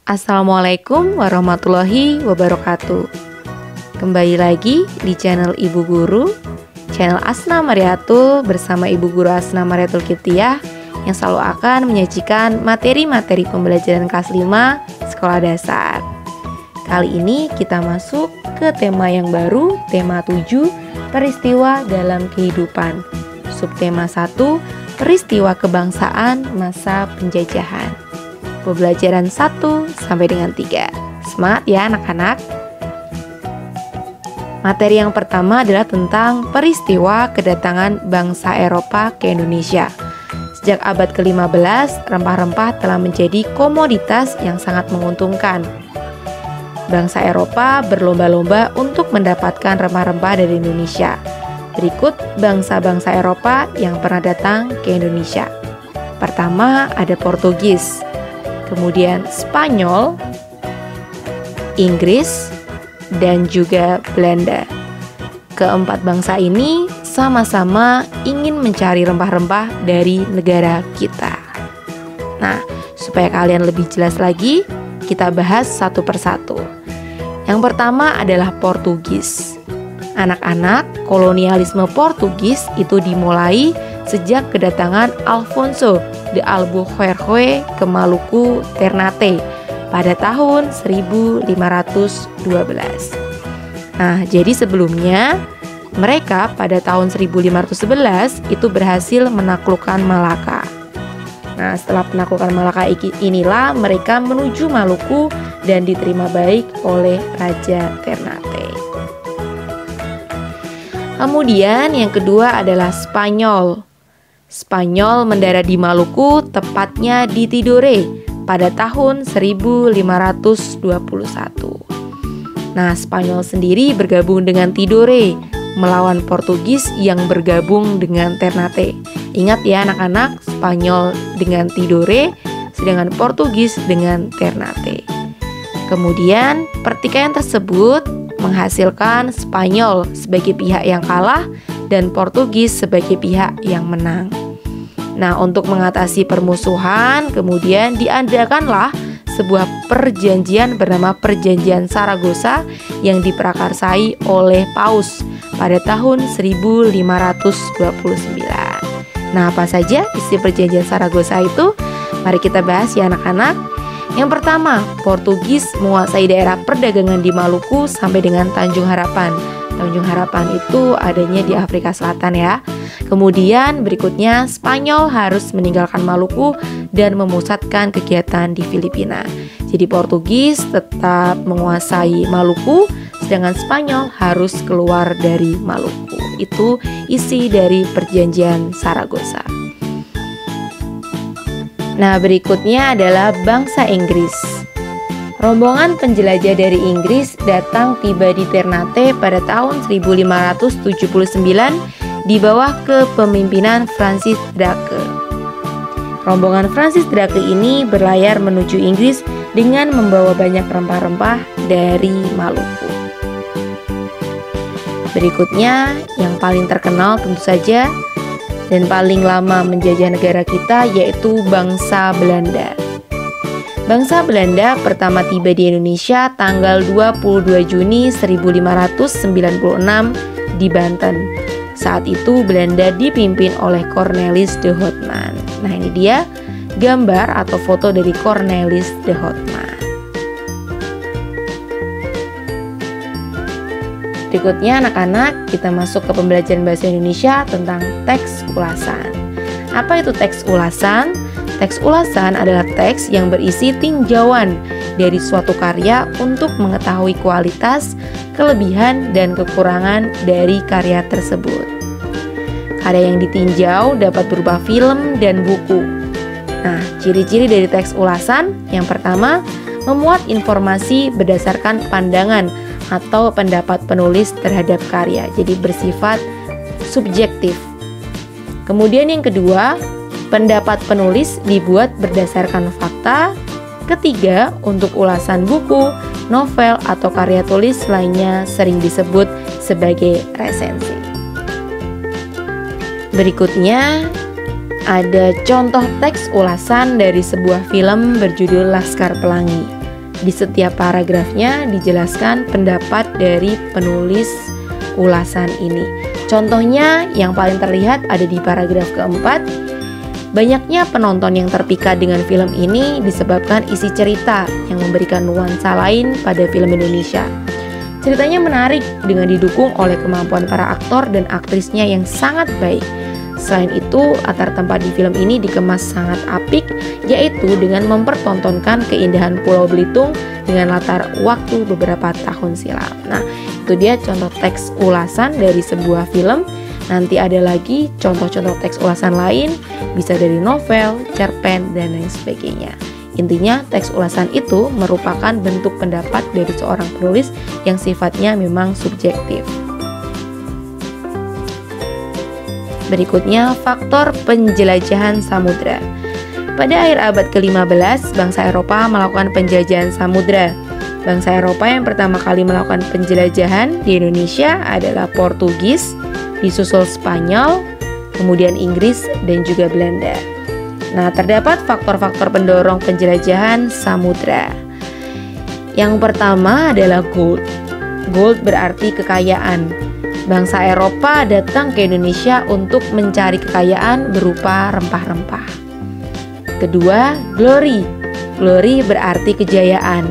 Assalamualaikum warahmatullahi wabarakatuh. Kembali lagi di channel Ibu Guru, channel Asna Mariatul bersama Ibu Guru Asna Mariatul Kiptiyah yang selalu akan menyajikan materi-materi pembelajaran kelas 5 sekolah dasar. Kali ini kita masuk ke tema yang baru, tema 7, peristiwa dalam kehidupan. Subtema 1, peristiwa kebangsaan masa penjajahan. Pembelajaran 1 sampai dengan 3. Semangat ya anak-anak. Materi yang pertama adalah tentang peristiwa kedatangan bangsa Eropa ke Indonesia. Sejak abad ke-15, rempah-rempah telah menjadi komoditas yang sangat menguntungkan. Bangsa Eropa berlomba-lomba untuk mendapatkan rempah-rempah dari Indonesia. Berikut bangsa-bangsa Eropa yang pernah datang ke Indonesia. Pertama ada Portugis, kemudian Spanyol, Inggris, dan juga Belanda. Keempat bangsa ini sama-sama ingin mencari rempah-rempah dari negara kita. Nah, supaya kalian lebih jelas lagi, kita bahas satu persatu. Yang pertama adalah Portugis. Anak-anak, kolonialisme Portugis itu dimulai sejak kedatangan Alfonso de Albuquerque ke Maluku Ternate pada tahun 1512. Nah, jadi sebelumnya mereka pada tahun 1511 itu berhasil menaklukkan Malaka. Nah, setelah penaklukan Malaka inilah mereka menuju Maluku dan diterima baik oleh Raja Ternate. Kemudian yang kedua adalah Spanyol. Spanyol mendarat di Maluku, tepatnya di Tidore pada tahun 1521. Nah, Spanyol sendiri bergabung dengan Tidore melawan Portugis yang bergabung dengan Ternate. Ingat ya anak-anak, Spanyol dengan Tidore, sedangkan Portugis dengan Ternate. Kemudian pertikaian tersebut menghasilkan Spanyol sebagai pihak yang kalah dan Portugis sebagai pihak yang menang. Nah, untuk mengatasi permusuhan, kemudian diadakanlah sebuah perjanjian bernama Perjanjian Saragossa yang diprakarsai oleh Paus pada tahun 1529. Nah, apa saja isi Perjanjian Saragossa itu? Mari kita bahas ya anak-anak. Yang pertama, Portugis menguasai daerah perdagangan di Maluku sampai dengan Tanjung Harapan. Tanjung Harapan itu adanya di Afrika Selatan ya. Kemudian berikutnya Spanyol harus meninggalkan Maluku dan memusatkan kegiatan di Filipina. Jadi Portugis tetap menguasai Maluku, sedangkan Spanyol harus keluar dari Maluku. Itu isi dari Perjanjian Saragossa. Nah, berikutnya adalah bangsa Inggris. Rombongan penjelajah dari Inggris datang tiba di Ternate pada tahun 1579 di bawah kepemimpinan Francis Drake. Rombongan Francis Drake ini berlayar menuju Inggris dengan membawa banyak rempah-rempah dari Maluku. Berikutnya, yang paling terkenal tentu saja dan paling lama menjajah negara kita yaitu bangsa Belanda. Bangsa Belanda pertama tiba di Indonesia tanggal 22 Juni 1596 di Banten. Saat itu Belanda dipimpin oleh Cornelis de Houtman. Nah, ini dia gambar atau foto dari Cornelis de Houtman. Berikutnya anak-anak, kita masuk ke pembelajaran bahasa Indonesia tentang teks ulasan. Apa itu teks ulasan? Teks ulasan adalah teks yang berisi tinjauan dari suatu karya untuk mengetahui kualitas, kelebihan, dan kekurangan dari karya tersebut. Karya yang ditinjau dapat berupa film dan buku. Nah, ciri-ciri dari teks ulasan yang pertama, memuat informasi berdasarkan pandangan atau pendapat penulis terhadap karya, jadi bersifat subjektif. Kemudian yang kedua, pendapat penulis dibuat berdasarkan fakta. Ketiga, untuk ulasan buku, novel, atau karya tulis lainnya sering disebut sebagai resensi. Berikutnya, ada contoh teks ulasan dari sebuah film berjudul Laskar Pelangi. Di setiap paragrafnya dijelaskan pendapat dari penulis ulasan ini. Contohnya yang paling terlihat ada di paragraf keempat. Banyaknya penonton yang terpikat dengan film ini disebabkan isi cerita yang memberikan nuansa lain pada film Indonesia. Ceritanya menarik dengan didukung oleh kemampuan para aktor dan aktrisnya yang sangat baik. Selain itu, latar tempat di film ini dikemas sangat apik, yaitu dengan mempertontonkan keindahan Pulau Belitung dengan latar waktu beberapa tahun silam. Nah, itu dia contoh teks ulasan dari sebuah film. Nanti ada lagi contoh-contoh teks ulasan lain, bisa dari novel, cerpen, dan lain sebagainya. Intinya, teks ulasan itu merupakan bentuk pendapat dari seorang penulis yang sifatnya memang subjektif. Berikutnya, faktor penjelajahan samudra. Pada akhir abad ke-15, bangsa Eropa melakukan penjelajahan samudra. Bangsa Eropa yang pertama kali melakukan penjelajahan di Indonesia adalah Portugis, disusul Spanyol, kemudian Inggris, dan juga Belanda. Nah, terdapat faktor-faktor pendorong penjelajahan samudra. Yang pertama adalah gold. Gold berarti kekayaan. Bangsa Eropa datang ke Indonesia untuk mencari kekayaan berupa rempah-rempah. Kedua, glory. Glory berarti kejayaan.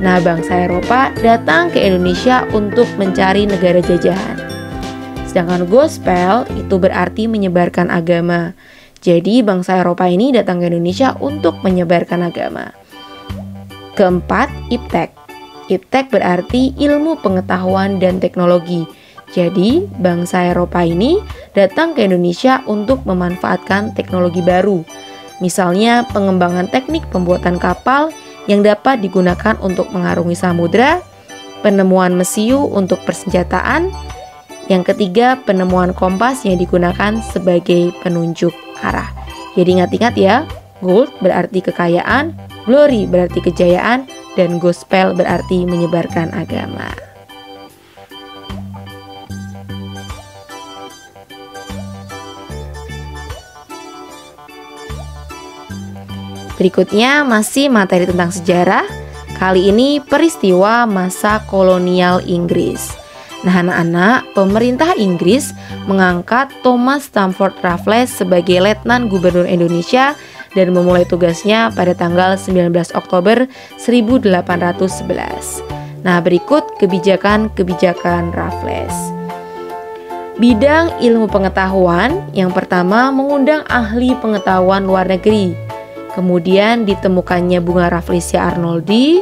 Nah, bangsa Eropa datang ke Indonesia untuk mencari negara jajahan. Sedangkan gospel itu berarti menyebarkan agama. Jadi, bangsa Eropa ini datang ke Indonesia untuk menyebarkan agama. Keempat, iptek. Iptek berarti ilmu pengetahuan dan teknologi. Jadi, bangsa Eropa ini datang ke Indonesia untuk memanfaatkan teknologi baru. Misalnya, pengembangan teknik pembuatan kapal yang dapat digunakan untuk mengarungi samudra, penemuan mesiu untuk persenjataan. Yang ketiga, penemuan kompas yang digunakan sebagai penunjuk arah. Jadi ingat-ingat ya, gold berarti kekayaan, glory berarti kejayaan, dan gospel berarti menyebarkan agama. Berikutnya masih materi tentang sejarah. Kali ini peristiwa masa kolonial Inggris. Nah anak-anak, pemerintah Inggris mengangkat Thomas Stamford Raffles sebagai Letnan Gubernur Indonesia dan memulai tugasnya pada tanggal 19 Oktober 1811. Nah berikut kebijakan-kebijakan Raffles. Bidang ilmu pengetahuan, yang pertama mengundang ahli pengetahuan luar negeri. Kemudian ditemukannya bunga Rafflesia Arnoldi,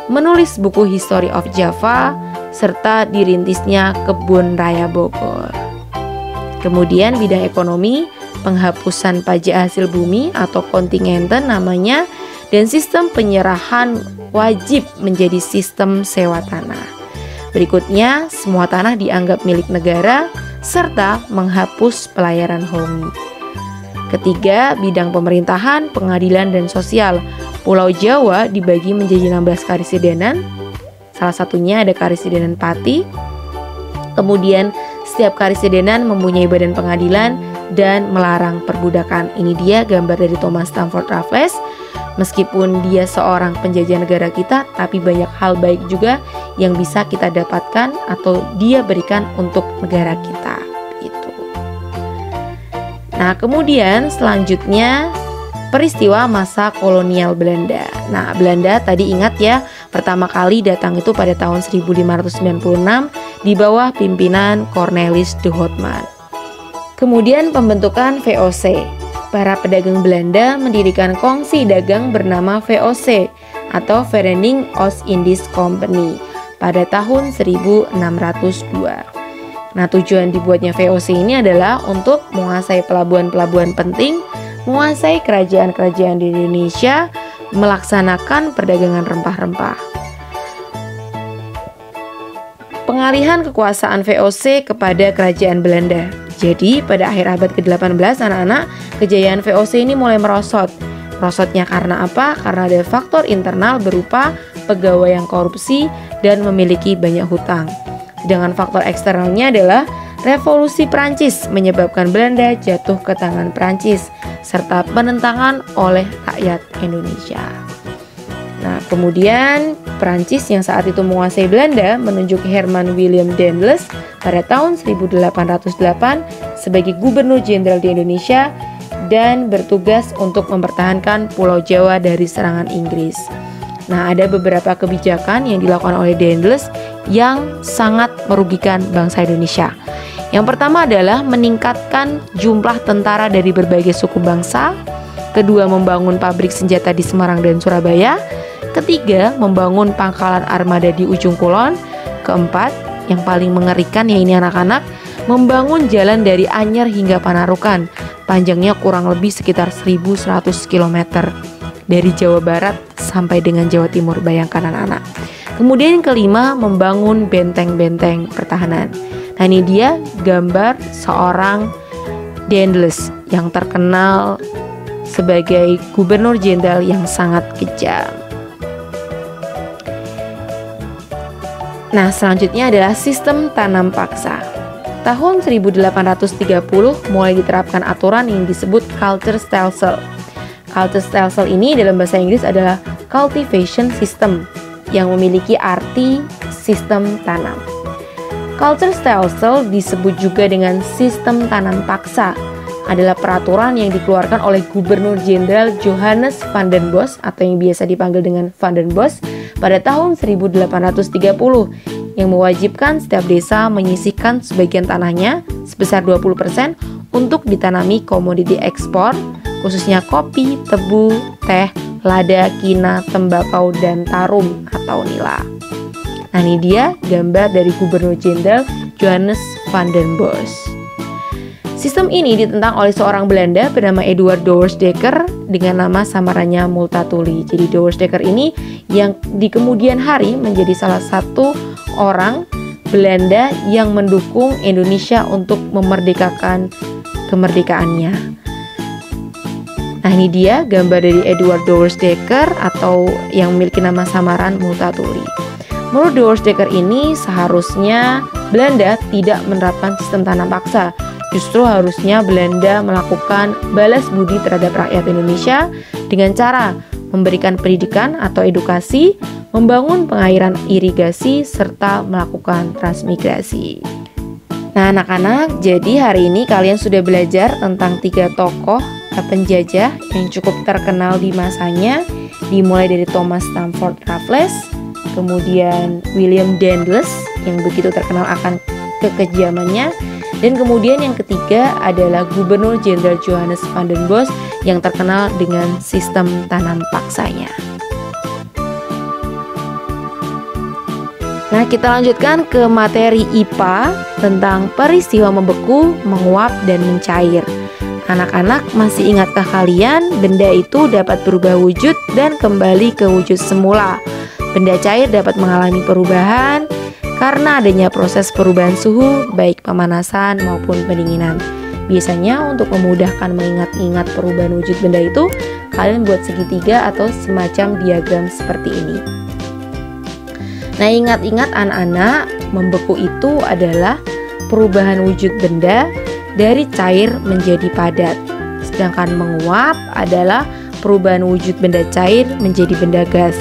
menulis buku History of Java, serta dirintisnya Kebun Raya Bogor. Kemudian bidang ekonomi, penghapusan pajak hasil bumi atau kontingenten namanya, dan sistem penyerahan wajib menjadi sistem sewa tanah. Berikutnya, semua tanah dianggap milik negara, serta menghapus pelayaran hongi. Ketiga, bidang pemerintahan, pengadilan, dan sosial. Pulau Jawa dibagi menjadi 16 karisidenan. Salah satunya ada karisidenan Pati. Kemudian setiap karisidenan mempunyai badan pengadilan dan melarang perbudakan. Ini dia gambar dari Thomas Stamford Raffles. Meskipun dia seorang penjajah negara kita, tapi banyak hal baik juga yang bisa kita dapatkan atau dia berikan untuk negara kita. Gitu. Nah, kemudian selanjutnya peristiwa masa kolonial Belanda. Nah, Belanda tadi ingat ya, pertama kali datang itu pada tahun 1596 di bawah pimpinan Cornelis de Houtman. Kemudian pembentukan VOC. Para pedagang Belanda mendirikan kongsi dagang bernama VOC atau Vereniging Oost-Indisch Company pada tahun 1602. Nah, tujuan dibuatnya VOC ini adalah untuk menguasai pelabuhan-pelabuhan penting, menguasai kerajaan-kerajaan di Indonesia, melaksanakan perdagangan rempah-rempah. Pengalihan kekuasaan VOC kepada kerajaan Belanda. Jadi, pada akhir abad ke-18, anak-anak, kejayaan VOC ini mulai merosot. Merosotnya karena apa? Karena ada faktor internal berupa pegawai yang korupsi dan memiliki banyak hutang. Sedangkan faktor eksternalnya adalah revolusi Prancis menyebabkan Belanda jatuh ke tangan Prancis serta penentangan oleh rakyat Indonesia. Nah, kemudian Prancis yang saat itu menguasai Belanda menunjuk Herman Willem Daendels pada tahun 1808 sebagai gubernur jenderal di Indonesia dan bertugas untuk mempertahankan Pulau Jawa dari serangan Inggris. Nah, ada beberapa kebijakan yang dilakukan oleh Daendels yang sangat merugikan bangsa Indonesia. Yang pertama adalah meningkatkan jumlah tentara dari berbagai suku bangsa. Kedua, membangun pabrik senjata di Semarang dan Surabaya. Ketiga, membangun pangkalan armada di ujung kulon. Keempat, yang paling mengerikan ya ini anak-anak, membangun jalan dari Anyer hingga Panarukan. Panjangnya kurang lebih sekitar 1100 km dari Jawa Barat sampai dengan Jawa Timur, bayangkan anak-anak. Kemudian yang kelima, membangun benteng-benteng pertahanan. Nah, ini dia gambar seorang Daendels yang terkenal sebagai gubernur jenderal yang sangat kejam. Nah, selanjutnya adalah sistem tanam paksa. Tahun 1830 mulai diterapkan aturan yang disebut Kulturstelsel. Kulturstelsel ini dalam bahasa Inggris adalah cultivation system yang memiliki arti sistem tanam. Kulturstelsel disebut juga dengan sistem tanam paksa, adalah peraturan yang dikeluarkan oleh Gubernur Jenderal Johannes van den Bos atau yang biasa dipanggil dengan Van den Bos pada tahun 1830 yang mewajibkan setiap desa menyisihkan sebagian tanahnya sebesar 20% untuk ditanami komoditi ekspor, khususnya kopi, tebu, teh, lada, kina, tembakau, dan tarum atau nila. Nah, ini dia gambar dari Gubernur Jenderal Johannes van den Bos. Sistem ini ditentang oleh seorang Belanda bernama Eduard Douwesdekker dengan nama samarannya Multatuli. Jadi Douwesdekker ini yang di kemudian hari menjadi salah satu orang Belanda yang mendukung Indonesia untuk memerdekakan kemerdekaannya. Nah, ini dia gambar dari Eduard Douwesdekker atau yang memiliki nama samaran Multatuli. Menurut Douwesdekker ini seharusnya Belanda tidak menerapkan sistem tanam paksa. Justru harusnya Belanda melakukan balas budi terhadap rakyat Indonesia dengan cara memberikan pendidikan atau edukasi, membangun pengairan irigasi, serta melakukan transmigrasi. Nah, anak-anak, jadi hari ini kalian sudah belajar tentang 3 tokoh penjajah yang cukup terkenal di masanya, dimulai dari Thomas Stamford Raffles, kemudian William Daendels yang begitu terkenal akan kekejamannya, dan kemudian yang ketiga adalah Gubernur Jenderal Johannes van den Bos yang terkenal dengan sistem tanam paksanya. Nah, kita lanjutkan ke materi IPA tentang peristiwa membeku, menguap, dan mencair. Anak-anak masih ingatkah kalian benda itu dapat berubah wujud dan kembali ke wujud semula? Benda cair dapat mengalami perubahan karena adanya proses perubahan suhu baik pemanasan maupun pendinginan. Biasanya untuk memudahkan mengingat-ingat perubahan wujud benda itu, kalian buat segitiga atau semacam diagram seperti ini. Nah, ingat-ingat anak-anak, membeku itu adalah perubahan wujud benda dari cair menjadi padat. Sedangkan menguap adalah perubahan wujud benda cair menjadi benda gas.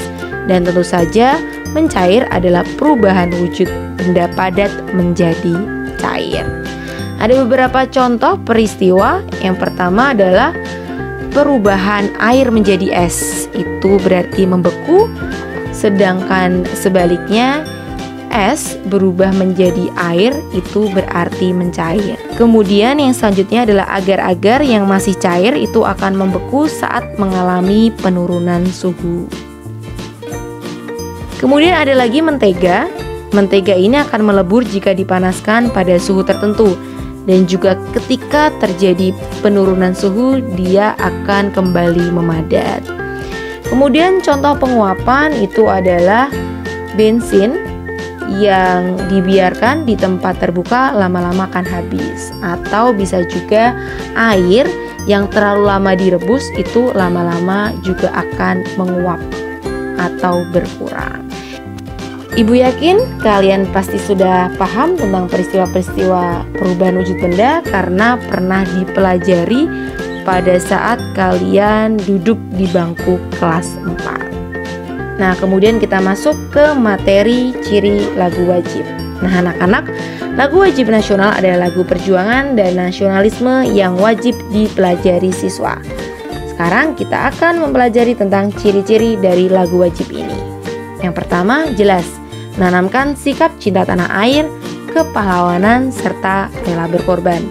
Dan tentu saja mencair adalah perubahan wujud benda padat menjadi cair. Ada beberapa contoh peristiwa. Yang pertama adalah perubahan air menjadi es. Itu berarti membeku. Sedangkan sebaliknya es berubah menjadi air itu berarti mencair. Kemudian yang selanjutnya adalah agar-agar yang masih cair itu akan membeku saat mengalami penurunan suhu. Kemudian ada lagi mentega. Mentega ini akan melebur jika dipanaskan pada suhu tertentu. Dan juga ketika terjadi penurunan suhu, dia akan kembali memadat. Kemudian contoh penguapan itu adalah bensin yang dibiarkan di tempat terbuka lama-lama akan habis. Atau bisa juga air yang terlalu lama direbus itu lama-lama juga akan menguap atau berkurang. Ibu yakin kalian pasti sudah paham tentang peristiwa-peristiwa perubahan wujud benda karena pernah dipelajari pada saat kalian duduk di bangku kelas 4. Nah, kemudian kita masuk ke materi ciri lagu wajib. Nah, anak-anak, lagu wajib nasional adalah lagu perjuangan dan nasionalisme yang wajib dipelajari siswa. Sekarang kita akan mempelajari tentang ciri-ciri dari lagu wajib ini. Yang pertama, jelas menanamkan sikap cinta tanah air, kepahlawanan, serta rela berkorban.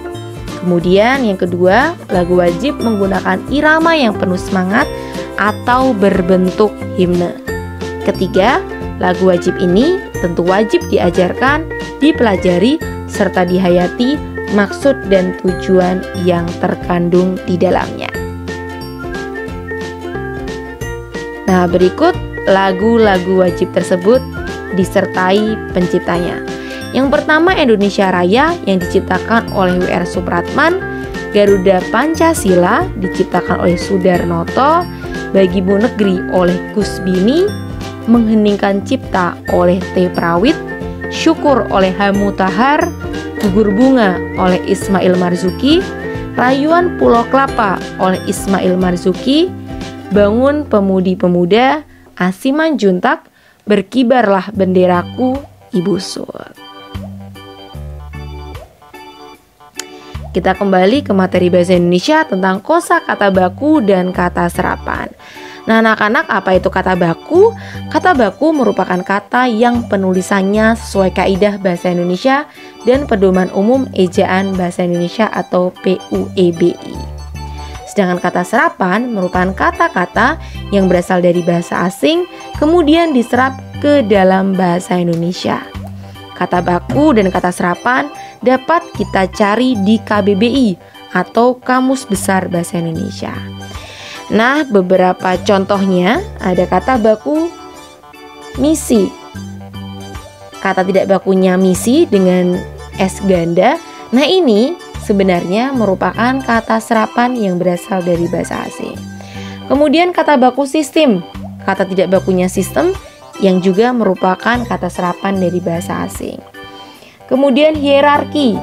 Kemudian yang kedua, lagu wajib menggunakan irama yang penuh semangat atau berbentuk himne. Ketiga, lagu wajib ini tentu wajib diajarkan, dipelajari, serta dihayati maksud dan tujuan yang terkandung di dalamnya. Nah, berikut lagu-lagu wajib tersebut disertai penciptanya. Yang pertama, Indonesia Raya yang diciptakan oleh W.R. Supratman, Garuda Pancasila diciptakan oleh Sudarnoto, Bagimu Negeri oleh Kusbini, Mengheningkan Cipta oleh T. Prawit, Syukur oleh H. Mutahar, Gugur Bunga oleh Ismail Marzuki, Rayuan Pulau Kelapa oleh Ismail Marzuki, Bangun Pemudi-Pemuda, Asiman Juntak, Berkibarlah Benderaku, Ibu Sud. Kita kembali ke materi bahasa Indonesia tentang kosakata baku dan kata serapan. Nah, anak-anak, apa itu kata baku? Kata baku merupakan kata yang penulisannya sesuai kaidah bahasa Indonesia dan pedoman umum ejaan bahasa Indonesia atau PUEBI. Sedangkan kata serapan merupakan kata-kata yang berasal dari bahasa asing kemudian diserap ke dalam bahasa Indonesia. Kata baku dan kata serapan dapat kita cari di KBBI atau Kamus Besar Bahasa Indonesia. Nah, beberapa contohnya ada kata baku misi. Kata tidak bakunya misi dengan S ganda. Nah, ini sebenarnya merupakan kata serapan yang berasal dari bahasa asing. Kemudian kata baku sistem. Kata tidak bakunya sistem yang juga merupakan kata serapan dari bahasa asing. Kemudian hierarki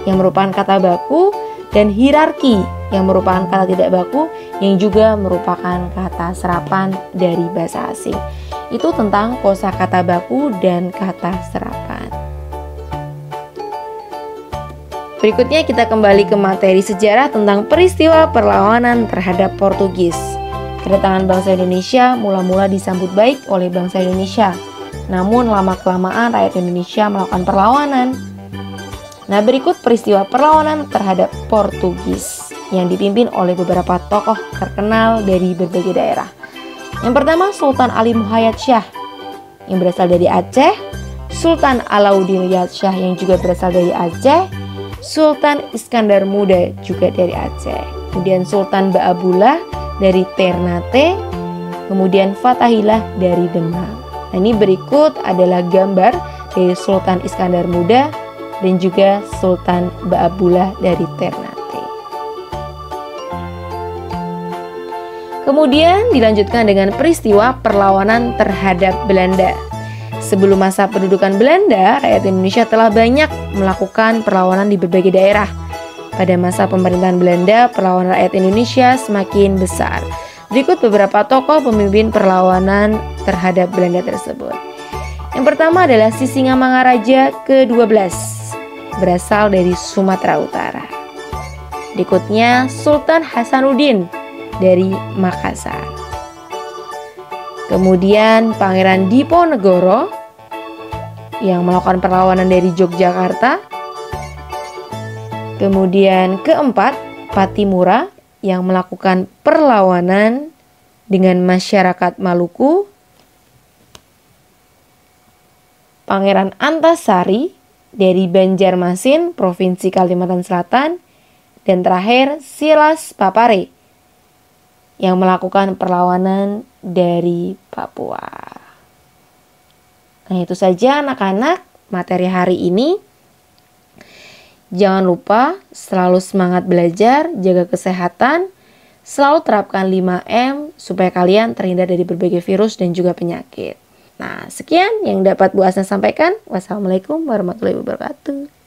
yang merupakan kata baku dan hierarki yang merupakan kata tidak baku yang juga merupakan kata serapan dari bahasa asing. Itu tentang kosakata baku dan kata serapan. Berikutnya kita kembali ke materi sejarah tentang peristiwa perlawanan terhadap Portugis. Kedatangan bangsa Indonesia mula-mula disambut baik oleh bangsa Indonesia. Namun lama-kelamaan rakyat Indonesia melakukan perlawanan. Nah, berikut peristiwa perlawanan terhadap Portugis yang dipimpin oleh beberapa tokoh terkenal dari berbagai daerah. Yang pertama, Sultan Ali Muhayyad Shah yang berasal dari Aceh, Sultan Alauddin Riyad Shah yang juga berasal dari Aceh, Sultan Iskandar Muda juga dari Aceh, kemudian Sultan Ba'abullah dari Ternate, kemudian Fatahillah dari Demak. Nah, ini berikut adalah gambar dari Sultan Iskandar Muda dan juga Sultan Ba'abullah dari Ternate. Kemudian dilanjutkan dengan peristiwa perlawanan terhadap Belanda. Sebelum masa pendudukan Belanda, rakyat Indonesia telah banyak melakukan perlawanan di berbagai daerah. Pada masa pemerintahan Belanda, perlawanan rakyat Indonesia semakin besar. Berikut beberapa tokoh pemimpin perlawanan terhadap Belanda tersebut. Yang pertama adalah Sisingamangaraja ke-12, berasal dari Sumatera Utara. Berikutnya Sultan Hasanuddin dari Makassar. Kemudian Pangeran Diponegoro yang melakukan perlawanan dari Yogyakarta. Kemudian keempat, Patimura yang melakukan perlawanan dengan masyarakat Maluku. Pangeran Antasari dari Banjarmasin, Provinsi Kalimantan Selatan. Dan terakhir, Silas Papare yang melakukan perlawanan dari Papua. Nah, itu saja anak-anak materi hari ini. Jangan lupa selalu semangat belajar, jaga kesehatan, selalu terapkan 5M supaya kalian terhindar dari berbagai virus dan juga penyakit. Nah, sekian yang dapat Bu Asna sampaikan. Wassalamualaikum warahmatullahi wabarakatuh.